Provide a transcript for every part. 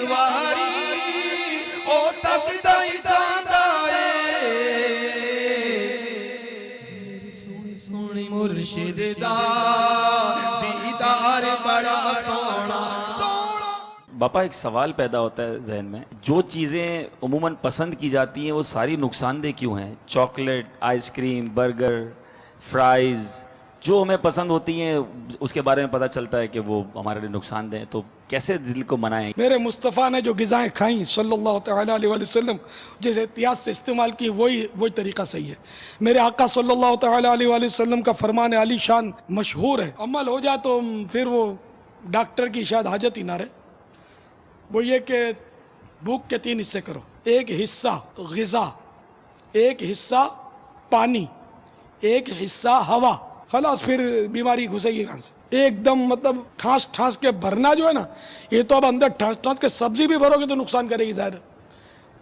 वारी ओ तकदा ही जांदा है मेरी सोनी सोनी मुर्शिद दा दीदार बड़ा सोना। बापा एक सवाल पैदा होता है जहन में, जो चीज़ें उमूमन पसंद की जाती हैं वो सारी नुकसानदेह क्यों हैं? चॉकलेट, आइसक्रीम, बर्गर, फ्राइज़ जो हमें पसंद होती हैं उसके बारे में पता चलता है कि वो हमारे लिए नुकसानदेह हैं, तो कैसे दिल को मनाएं? मेरे मुस्तफ़ा ने जो ग़िज़ाएँ खाई सल्लल्लाहु तआला अलैहि वसल्लम, जिस एहतियात से इस्तेमाल की, वही तरीका सही है। मेरे आका सल्लल्लाहु तआला अलैहि वसल्लम का फरमान आली शान मशहूर है, अमल हो जाए तो फिर वो डॉक्टर की शायद हाजत ही ना रहे। वो ये कि भूख के 3 हिस्से करो, एक हिस्सा ग़िज़ा, एक हिस्सा पानी, एक हिस्सा हवा, खलास फिर बीमारी घुसेगी कहाँ से? एकदम मतलब ठास ठास के भरना जो है ना, ये तो अब अंदर ठास ठास के सब्जी भी भरोगे तो नुकसान करेगी ज़ाहिर।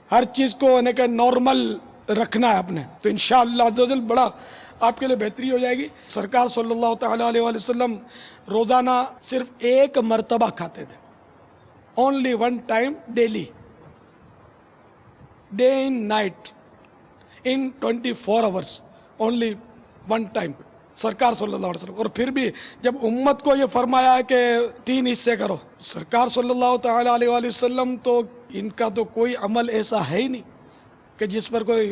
हर चीज़ को यानी कि नॉर्मल रखना है आपने, तो इंशाअल्लाह अज़्ज़वजल बड़ा आपके लिए बेहतरी हो जाएगी। सरकार सल्लल्लाहु तआला अलैहि वसल्लम रोज़ाना सिर्फ 1 मरतबा खाते थे, only 1 time daily, day in night, in 24 hours, only 1 time सरकार सल्लल्लाहु अलैहि वसल्लम। और फिर भी जब उम्मत को ये फरमाया है कि 3 हिस्से करो, सरकार सल्लल्लाहु तआला अलैहि वसल्लम तो इनका तो कोई अमल ऐसा है ही नहीं कि जिस पर कोई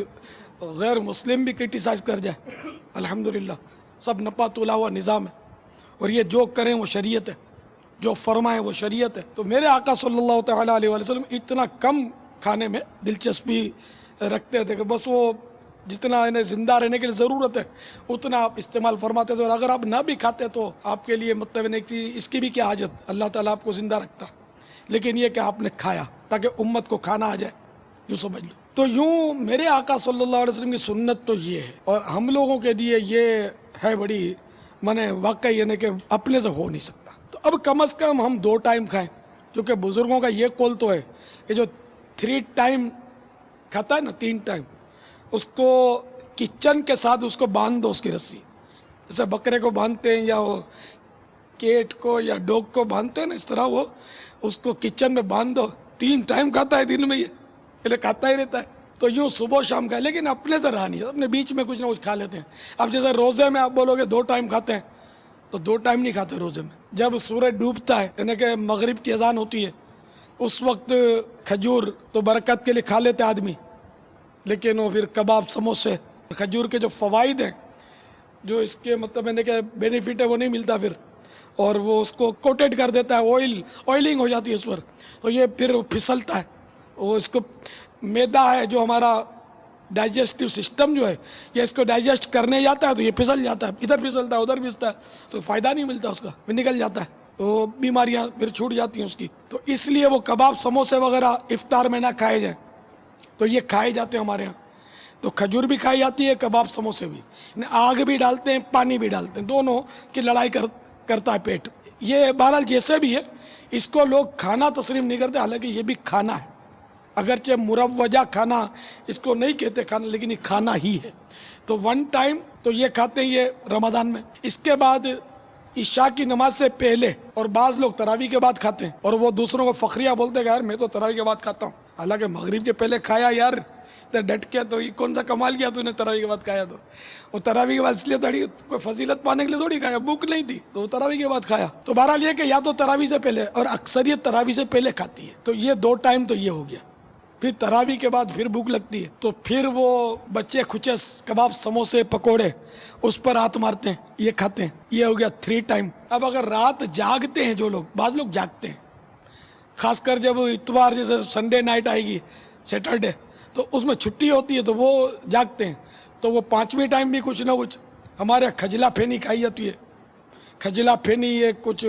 गैर मुस्लिम भी क्रिटिसाइज कर जाए। अल्हम्दुलिल्लाह सब नपा तुला हुआ निज़ाम है, और ये जो करें वो शरीयत है, जो फरमाएं वो शरीयत है। तो मेरे आका सल्लल्लाहु तआला अलैहि वसल्लम इतना कम खाने में दिलचस्पी रखते थे कि बस वो जितना इन्हें ज़िंदा रहने के लिए ज़रूरत है उतना आप इस्तेमाल फरमाते थे, और अगर आप ना भी खाते तो आपके लिए मतलब नहीं कि इसकी भी क्या हाजत, अल्लाह ताला आपको ज़िंदा रखता, लेकिन ये कि आपने खाया ताकि उम्मत को खाना आ जाए, यूँ समझ लो। तो यूँ मेरे आका सल्लल्लाहु अलैहि वसल्लम की सुन्नत तो ये है, और हम लोगों के लिए ये है बड़ी माने वाकई यानी कि अपने से हो नहीं सकता। तो अब कम अज़ कम हम 2 टाइम खाएँ, क्योंकि बुज़ुर्गों का ये कौल तो है कि जो 3 टाइम खाता है ना, 3 टाइम, उसको किचन के साथ उसको बांध दो, उसकी रस्सी, जैसे बकरे को बांधते हैं या वो केट को या डॉग को बांधते हैं ना, इस तरह वो उसको किचन में बांध दो। 3 टाइम खाता है दिन में, ये पहले खाता ही रहता है। तो यूँ सुबह शाम का, लेकिन अपने से रहा नहीं, अपने बीच में कुछ ना कुछ खा लेते हैं। अब जैसे रोज़े में आप बोलोगे 2 टाइम खाते हैं, तो 2 टाइम नहीं खाते रोज़े में। जब सूरज डूबता है यानी कि मगरिब की अजान होती है, उस वक्त खजूर तो बरकत के लिए खा लेते आदमी, लेकिन वो फिर कबाब, समोसे, खजूर के जो फ़वाइद हैं, जो इसके मतलब मैंने क्या बेनिफिट है वो नहीं मिलता फिर, और वो उसको कोटेड कर देता है, ऑयलिंग हो जाती है उस पर, तो ये फिर फिसलता है। वो इसको मैदा है जो हमारा डाइजेस्टिव सिस्टम जो है, ये इसको डाइजेस्ट करने जाता है तो ये फिसल जाता है, इधर फिसलता है उधर फिसलता है, तो फ़ायदा नहीं मिलता उसका, फिर निकल जाता है, तो बीमारियाँ फिर छूट जाती हैं उसकी। तो इसलिए वो कबाब, समोसे वगैरह इफ्तार में ना खाए जाएँ, तो ये खाए जाते हैं हमारे यहाँ। तो खजूर भी खाई जाती है, कबाब समोसे भी, आग भी डालते हैं, पानी भी डालते हैं, दोनों की लड़ाई करता है पेट। ये बहरहाल जैसे भी है, इसको लोग खाना तस्लीम नहीं करते, हालांकि ये भी खाना है, अगरचे मुरव्वजा खाना इसको नहीं कहते खाना, लेकिन ये खाना ही है। तो 1 टाइम तो ये खाते हैं ये रमज़ान में। इसके बाद इशा की नमाज से पहले, और बाज़ लोग तरावी के बाद खाते हैं, और वो दूसरों को फ़खरिया बोलते हैं यार मैं तो तरावी के बाद खाता हूँ, हालांकि मगरिब के पहले खाया यार, तो डट के, तो ये कौन सा कमाल किया तूने तरावी के बाद खाया? तो वो तरावी के बाद इसलिए थोड़ी कोई फजीलत पाने के लिए थोड़ी खाया, भूख नहीं थी तो तरावी के बाद खाया। तो बहरहाल ये कि या तो तरावी से पहले, और अक्सरियत तरावी से पहले खाती है, तो ये 2 टाइम तो ये हो गया। फिर तरावी के बाद फिर भूख लगती है, तो फिर वो बच्चे खुचे कबाब, समोसे, पकोड़े, उस पर हाथ मारते हैं, ये खाते हैं, ये हो गया 3 टाइम। अब अगर रात जागते हैं जो लोग, बाज़ लोग जागते हैं, खासकर जब इतवार जैसे संडे नाइट आएगी, सैटरडे, तो उसमें छुट्टी होती है तो वो जागते हैं, तो वो 5वें टाइम भी कुछ ना कुछ, हमारे यहाँ खजला फेनी खाई जाती है। खजला फेनी ये कुछ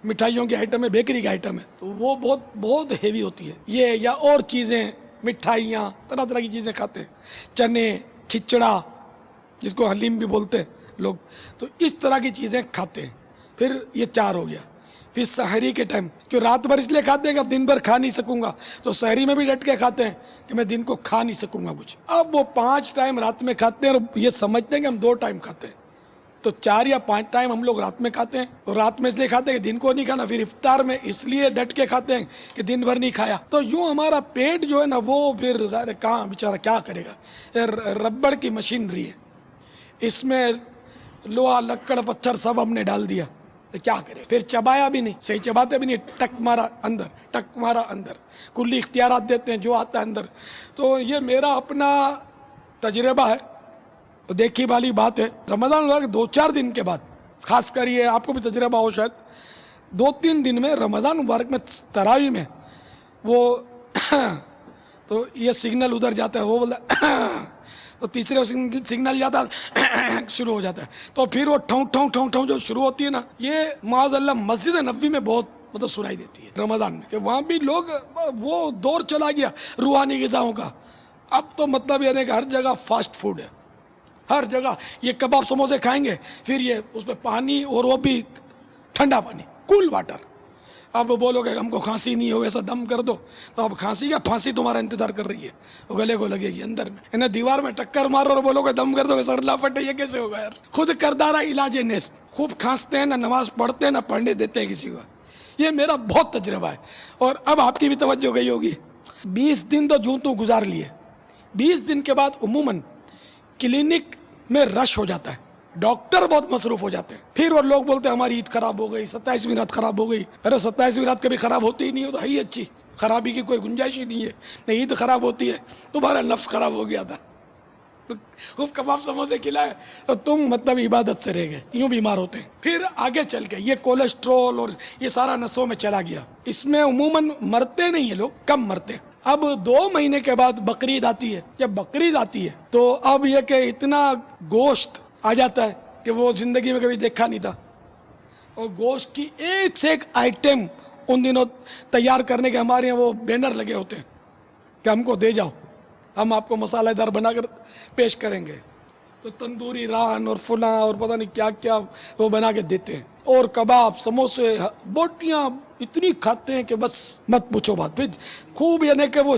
मिठाइयों की आइटम है, बेकरी की आइटम है, तो वो बहुत हेवी होती है ये, या और चीज़ें, मिठाइयाँ, तरह तरह की चीज़ें खाते हैं, चने, खिचड़ा जिसको हलीम भी बोलते हैं लोग, तो इस तरह की चीज़ें खाते हैं। फिर ये 4 हो गया। फिर सहरी के टाइम, क्यों रात भर इसलिए खाते हैं कि अब दिन भर खा नहीं सकूंगा, तो सहरी में भी डट के खाते हैं कि मैं दिन को खा नहीं सकूंगा कुछ। अब वो 5 टाइम रात में खाते हैं, और ये समझते हैं कि हम 2 टाइम खाते हैं, تو 4 یا 5 ٹائم ہم لوگ رات میں کھاتے ہیں, اور رات میں اس لیے کھاتے ہیں کہ دن کو نہیں کھانا, پھر افطار میں اس لیے ڈٹ کے کھاتے ہیں کہ دن بھر نہیں کھایا. تو یوں ہمارا پیٹ جو ہے نا وہ پھر ظاہر کہاں بیچارہ کیا کرے گا. یہ ربڑ کی مشینری ہے, اس میں لوہا لکڑ پتھر سب ہم نے ڈال دیا, کیا کرے. پھر چبایا بھی نہیں, صحیح چباتے بھی نہیں, ٹک مارا اندر, ٹک مارا اندر, کلی اختیارات دیتے ہیں جو آتا ہے اندر. تو یہ میرا اپنا تجربہ ہے, دیکھی والی بات ہے. رمضان کے 2-4 دن کے بعد, خاص کر یہ آپ کو بھی تجربہ ہو شاید, 2-3 دن میں رمضان مبارک میں تراویح میں وہ تو یہ سگنل ادھر جاتا ہے, وہ بولتا تو تیسرے سگنل جاتا ہے شروع ہو جاتا ہے. تو پھر وہ ٹھوں ٹھوں ٹھوں ٹھوں جو شروع ہوتی ہے نا, یہ معاذ اللہ مسجد نبوی میں بہت مطلب سنائی دیتی ہے رمضان میں, کہ وہاں بھی لوگ, وہ دور چلا گیا روحانی غذاؤں کا. اب تو مطلب یعنی کہ ہر جگہ فاسٹ فوڈ ہے, ہر جگہ یہ کباب سموسے کھائیں گے, پھر یہ اس میں پانی, اور وہ بھی ٹھنڈا پانی, کول واٹر. اب بولو کہ ہم کو کھانسی نہیں ہو ایسا دم کر دو, تو اب کھانسی کیا پھانسی تمہارا انتظار کر رہی ہے, وہ گلے کو لگے گی اندر میں. انہیں دیوار میں ٹکر مارو اور بولو کہ دم کر دو کہ سر لا پھٹے, یہ کیسے ہوگا یار. خود کردارہ علاج نیست, خوب کھانستے ہیں, نہ نماز پڑھتے ہیں, نہ پڑھنے دیتے ہیں کسی کو. یہ میرا بہت تجربہ ہے. اور اب آپ کی بھی توجہ گئی ہوگی, 20 دن تو جوں تو گزار لیے. 20 دن کے بعد عموماً کلینک میں رش ہو جاتا ہے, ڈاکٹر بہت مصروف ہو جاتے ہیں. پھر وہ لوگ بولتے ہیں ہماری عید خراب ہو گئی, 27ویں رات خراب ہو گئی. ارے 27ویں رات کبھی خراب ہوتی ہی نہیں ہو, تو ہے ہی اچھی, خرابی کی کوئی گنجائش ہی نہیں ہے. نہیں عید خراب ہوتی ہے, تمہارا نفس خراب ہو گیا تھا, خوب کباب سموسے کھلائے تو تم مطلب عبادت سے رہ گئے, یوں بیمار ہوتے ہیں. پھر آگے چل کے یہ کولیسٹرول اور یہ سارا نسوں میں چلا گیا. اس میں عموماً مرتے نہیں ہیں لوگ, کم مرتے ہیں. اب 2 مہینے کے بعد بقرعید آتی ہے. جب بقرعید آتی ہے تو اب یہ کہ اتنا گوشت آ جاتا ہے کہ وہ زندگی میں کبھی دیکھا نہیں تھا, اور گوشت کی ایک سے ایک آئٹم ان دنوں تیار کرنے کے ہمارے یہاں وہ بینر لگے ہوتے ہیں کہ ہم کو دے جاؤ, ہم آپ کو مسالہ دار بنا کر پیش کریں گے. تو تندوری ران اور فلاں اور پتہ نہیں کیا کیا وہ بنا کے دیتے ہیں, اور کباب سموسے بوٹیاں اتنی کھاتے ہیں کہ بس مت پوچھو بات. پھر خوب یعنی کہ وہ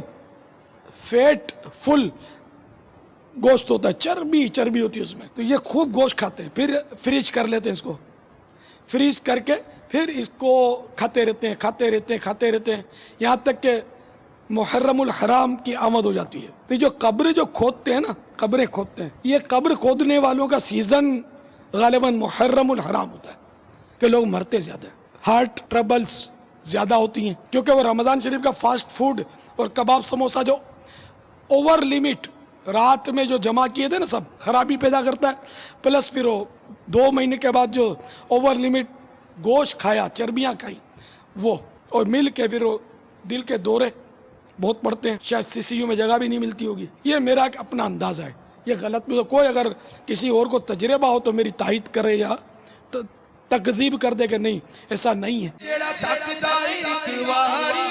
فیٹ فل گوشت ہوتا ہے, چربی چربی ہوتی ہے اس میں, تو یہ خوب گوشت کھاتے ہیں. پھر فریج کر لیتے ہیں اس کو, فریز کر کے پھر اس کو کھاتے رہتے ہیں, کھاتے رہتے ہیں, کھاتے رہتے ہیں, یہاں تک کہ محرم الحرام کی آمد ہو جاتی ہے. تو جو قبر جو کھودتے ہیں نا, قبریں کھودتے ہیں, یہ قبر کھودنے والوں کا سیزن غالباً محرم الحرام ہوتا ہے, کہ لوگ مرتے زیادہ ہیں, ہارٹ ٹربلز زیادہ ہوتی ہیں, کیونکہ وہ رمضان شریف کا فاسٹ فوڈ اور کباب سموسا جو اوور لیمٹ رات میں جو جمع کیے تھے نا, سب خرابی پیدا کرتا ہے. پلس پھر وہ 2 مہینے کے بعد جو اوور لیمٹ گوشت کھایا, چربیاں کھائیں, وہ اور مل کے پھر وہ دل کے دورے بہت پڑتے ہیں, شاید CCU میں جگہ بھی نہیں ملتی ہوگی. یہ میرا ایک اپنا اندازہ ہے, یہ غلط بھی. کوئی اگر کسی اور کو تجربہ ہو تو میری تائید کرے یا تکذیب کر دے کہ نہیں ایسا نہیں ہے. جیڑا تکدا ایک واری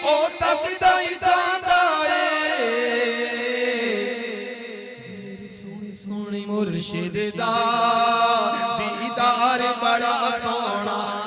او تکدا ہی جاندا اے, میری سونی سونی مرشد دا دیدار بڑا سونا